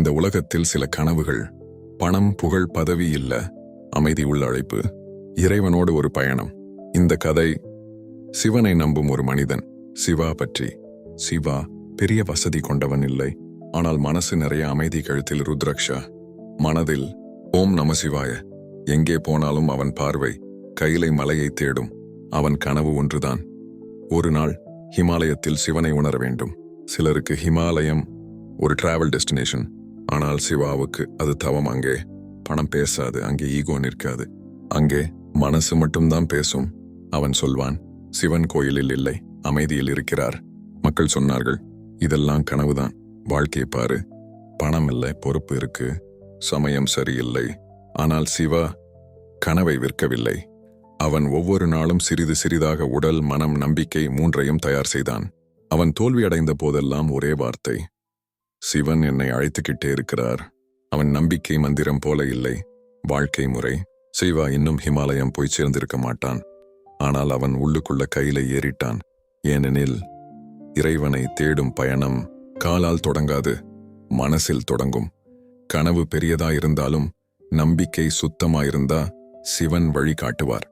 இந்த உலகத்தில் சில கனவுகள், பணம், புகழ், பதவி இல்ல, அமைதி உள்ள அழைப்பு, இறைவனோடு ஒரு பயணம். இந்த கதை சிவனை நம்பும் ஒரு மனிதன். சிவா பற்றி. சிவா பெரிய வசதி கொண்டவன் இல்லை, ஆனால் மனசு நிறைய அமைதி. கழுத்தில் ருத்ரக்ஷா, மனதில் ஓம் நம சிவாய. எங்கே போனாலும் அவன் பார்வை கையிலை மலையை தேடும். அவன் கனவு ஒன்றுதான், ஒரு நாள் ஹிமாலயத்தில் சிவனை உணர வேண்டும். சிலருக்கு ஹிமாலயம் ஒரு டிராவல் டெஸ்டினேஷன், ஆனால் சிவாவுக்கு அது தவம். அங்கே பணம் பேசாது, அங்கே ஈகோ நிற்காது, அங்கே மனசு மட்டும்தான் பேசும். அவன் சொல்வான், சிவன் கோயிலில் இல்லை, அமைதியில் இருக்கிறார். மக்கள் சொன்னார்கள், இதெல்லாம் கனவுதான், வாழ்க்கையை பாரு, பணம் இல்லை, பொறுப்பு இருக்கு, சமயம் சரியில்லை. ஆனால் சிவா கனவை விற்கவில்லை. அவன் ஒவ்வொரு நாளும் சிறிது சிறிதாக உடல், மனம், நம்பிக்கை மூன்றையும் தயார் செய்தான். அவன் தோல்வியடைந்த போதெல்லாம் ஒரே வார்த்தை, சிவன் என்னை அழைத்துக்கிட்டே இருக்கிறார். அவன் நம்பிக்கை மந்திரம் போல இல்லை, வாழ்க்கை முறை. சிவா இன்னும் ஹிமாலயம் போய் சேர்ந்திருக்க மாட்டான், ஆனால் அவன் உள்ளுக்குள்ள கையில ஏறிட்டான். ஏனெனில் இறைவனை தேடும் பயணம் காலால் தொடங்காது, மனசில் தொடங்கும். கனவு பெரியதா இருந்தாலும் நம்பிக்கை சுத்தமாயிருந்தா சிவன் வழி காட்டுவார்.